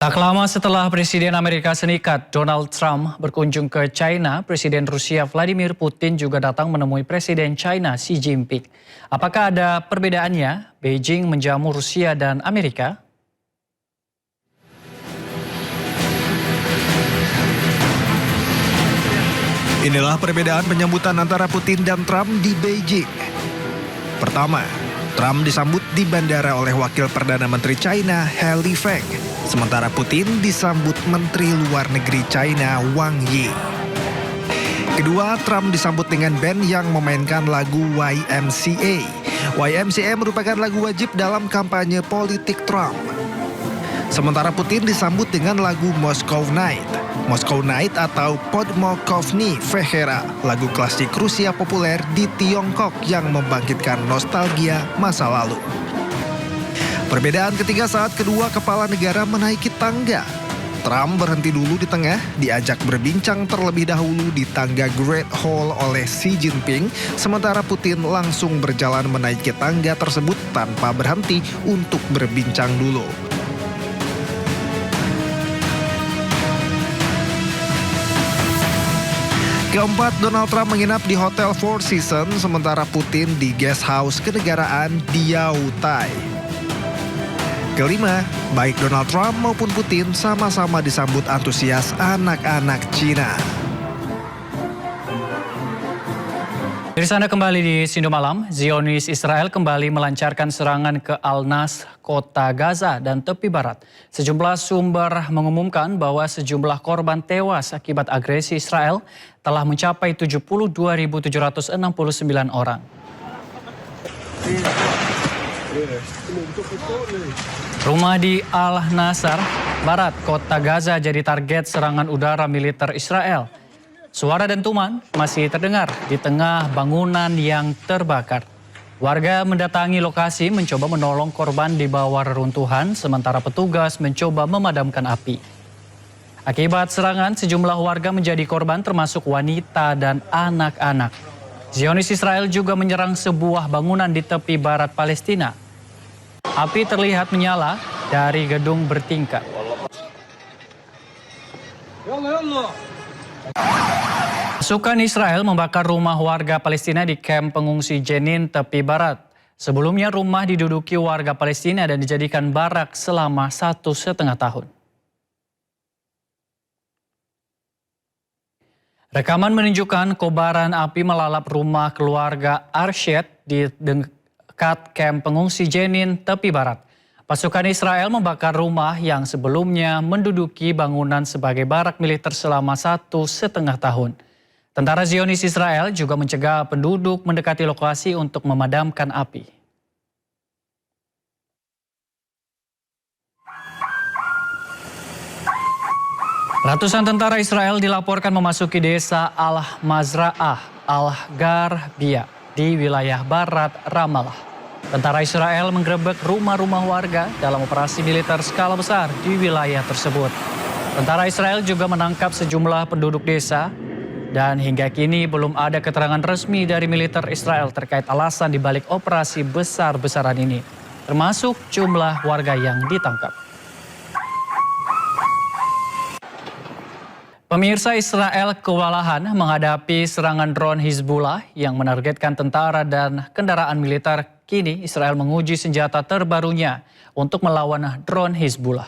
Tak lama setelah Presiden Amerika Serikat Donald Trump berkunjung ke China, Presiden Rusia Vladimir Putin juga datang menemui Presiden China Xi Jinping. Apakah ada perbedaannya Beijing menjamu Rusia dan Amerika? Inilah perbedaan penyambutan antara Putin dan Trump di Beijing. Pertama, Trump disambut di bandara oleh Wakil Perdana Menteri China He Feng. Sementara Putin disambut Menteri Luar Negeri China Wang Yi. Kedua, Trump disambut dengan band yang memainkan lagu YMCA. YMCA merupakan lagu wajib dalam kampanye politik Trump. Sementara Putin disambut dengan lagu Moscow Night. Moscow Night atau Podmokovny Vechera, lagu klasik Rusia populer di Tiongkok yang membangkitkan nostalgia masa lalu. Perbedaan ketiga saat kedua kepala negara menaiki tangga. Trump berhenti dulu di tengah, diajak berbincang terlebih dahulu di tangga Great Hall oleh Xi Jinping, sementara Putin langsung berjalan menaiki tangga tersebut tanpa berhenti untuk berbincang dulu. Keempat, Donald Trump menginap di Hotel Four Seasons, sementara Putin di guest house kenegaraan Diaotai. Kelima, baik Donald Trump maupun Putin sama-sama disambut antusias anak-anak Cina. Dari sana kembali di Sindo Malam, Zionis Israel kembali melancarkan serangan ke Al-Nas, kota Gaza dan tepi barat. Sejumlah sumber mengumumkan bahwa sejumlah korban tewas akibat agresi Israel telah mencapai 72.769 orang. Rumah di Al-Nasar, barat kota Gaza jadi target serangan udara militer Israel. Suara dentuman masih terdengar di tengah bangunan yang terbakar. Warga mendatangi lokasi mencoba menolong korban di bawah reruntuhan, sementara petugas mencoba memadamkan api. Akibat serangan, sejumlah warga menjadi korban termasuk wanita dan anak-anak. Zionis Israel juga menyerang sebuah bangunan di tepi barat Palestina. Api terlihat menyala dari gedung bertingkat. Pasukan Israel membakar rumah warga Palestina di kamp pengungsi Jenin, tepi barat. Sebelumnya rumah diduduki warga Palestina dan dijadikan barak selama 1,5 tahun. Rekaman menunjukkan kobaran api melalap rumah keluarga Arshed di dekat kamp pengungsi Jenin, tepi barat. Pasukan Israel membakar rumah yang sebelumnya menduduki bangunan sebagai barak militer selama 1,5 tahun. Tentara Zionis Israel juga mencegah penduduk mendekati lokasi untuk memadamkan api. Ratusan tentara Israel dilaporkan memasuki desa Al-Mazra'ah, Al-Gharbiyah di wilayah barat Ramallah. Tentara Israel menggerebek rumah-rumah warga dalam operasi militer skala besar di wilayah tersebut. Tentara Israel juga menangkap sejumlah penduduk desa dan hingga kini belum ada keterangan resmi dari militer Israel terkait alasan dibalik operasi besar-besaran ini, termasuk jumlah warga yang ditangkap. Pemirsa, Israel kewalahan menghadapi serangan drone Hizbullah yang menargetkan tentara dan kendaraan militer. Kini Israel menguji senjata terbarunya untuk melawan drone Hizbullah.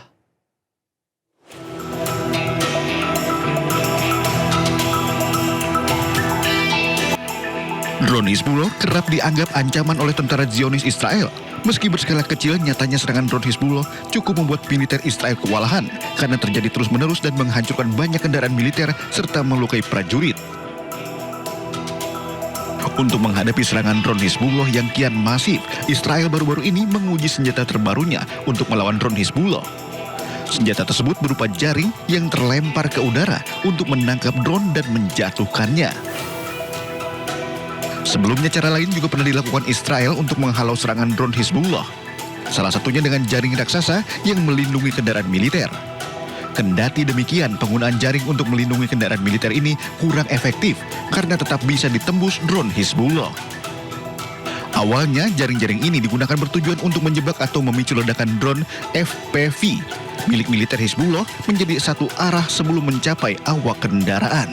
Drone Hizbullah kerap dianggap ancaman oleh tentara Zionis Israel. Meski berskala kecil, nyatanya serangan drone Hizbullah cukup membuat militer Israel kewalahan karena terjadi terus-menerus dan menghancurkan banyak kendaraan militer serta melukai prajurit. Untuk menghadapi serangan drone Hizbullah yang kian masif, Israel baru-baru ini menguji senjata terbarunya untuk melawan drone Hizbullah. Senjata tersebut berupa jaring yang terlempar ke udara untuk menangkap drone dan menjatuhkannya. Sebelumnya cara lain juga pernah dilakukan Israel untuk menghalau serangan drone Hizbullah. Salah satunya dengan jaring raksasa yang melindungi kendaraan militer. Kendati demikian, penggunaan jaring untuk melindungi kendaraan militer ini kurang efektif karena tetap bisa ditembus drone Hizbullah. Awalnya, jaring-jaring ini digunakan bertujuan untuk menjebak atau memicu ledakan drone FPV milik militer Hizbullah menjadi satu arah sebelum mencapai awak kendaraan.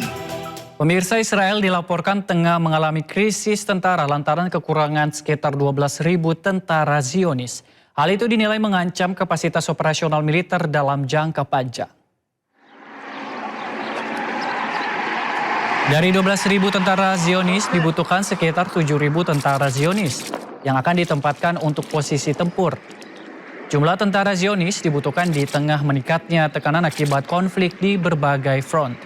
Pemirsa, Israel dilaporkan tengah mengalami krisis tentara lantaran kekurangan sekitar 12.000 tentara Zionis. Hal itu dinilai mengancam kapasitas operasional militer dalam jangka panjang. Dari 12.000 tentara Zionis dibutuhkan sekitar 7.000 tentara Zionis yang akan ditempatkan untuk posisi tempur. Jumlah tentara Zionis dibutuhkan di tengah meningkatnya tekanan akibat konflik di berbagai front.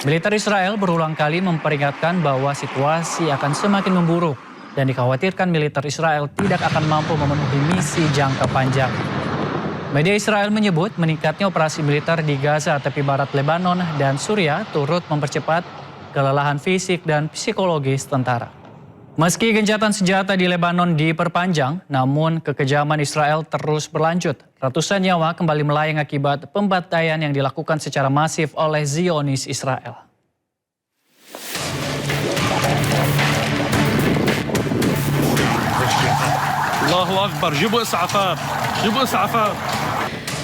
Militer Israel berulang kali memperingatkan bahwa situasi akan semakin memburuk dan dikhawatirkan militer Israel tidak akan mampu memenuhi misi jangka panjang. Media Israel menyebut meningkatnya operasi militer di Gaza, tepi barat Lebanon, dan Suriah turut mempercepat kelelahan fisik dan psikologis tentara. Meski gencatan senjata di Lebanon diperpanjang, namun kekejaman Israel terus berlanjut. Ratusan nyawa kembali melayang akibat pembantaian yang dilakukan secara masif oleh Zionis Israel. Allahu Akbar, jibu is'afat.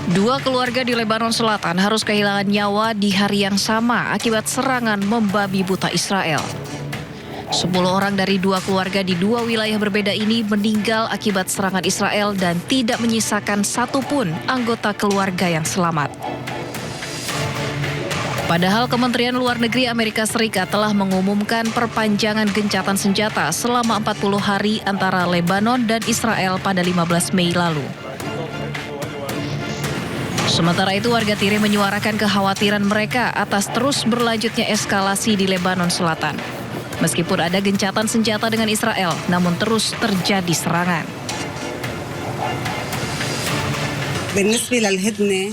Dua keluarga di Lebanon Selatan harus kehilangan nyawa di hari yang sama akibat serangan membabi buta Israel. 10 orang dari dua keluarga di dua wilayah berbeda ini meninggal akibat serangan Israel dan tidak menyisakan satupun anggota keluarga yang selamat. Padahal Kementerian Luar Negeri Amerika Serikat telah mengumumkan perpanjangan gencatan senjata selama 40 hari antara Lebanon dan Israel pada 15 Mei lalu. Sementara itu, warga Tire menyuarakan kekhawatiran mereka atas terus berlanjutnya eskalasi di Lebanon Selatan. Meskipun ada gencatan senjata dengan Israel, namun terus terjadi serangan. بالنسبة للهدنة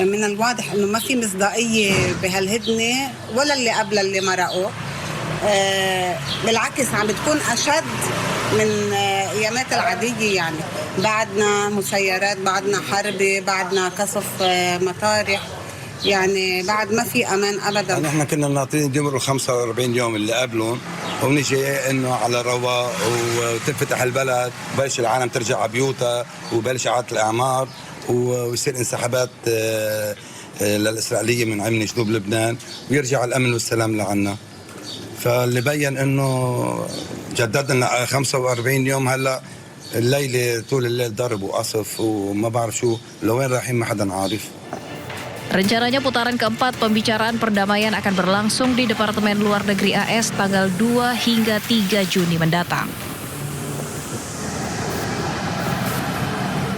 من الواضح إنه ما في مصداقية بهالهدنة ولا اللي قبل اللي مرقوا. بالعكس عم بتكون أشد من أيامات العادية يعني. بعدنا مسيرات، بعدنا حربة، بعدنا قصف مطارح، يعني بعد ما في أمان أبدا. نحن كنا ناطرين يمروا 45 يوم اللي قبلهم ونجي إنه على رواق وتنفتح البلد وبلش العالم ترجع على بيوتها وبلش إعادة الأعمار ويصير انسحابات للإسرائيلية من عمن جنوب لبنان ويرجع الأمن والسلام لعنا. فاللي بين إنه جددنا 45 يوم هلا الليلة طول الليل ضرب وقصف وما بعرف شو لوين رايحين ما حدا عارف. Rencananya putaran keempat pembicaraan perdamaian akan berlangsung di Departemen Luar Negeri AS tanggal 2 hingga 3 Juni mendatang.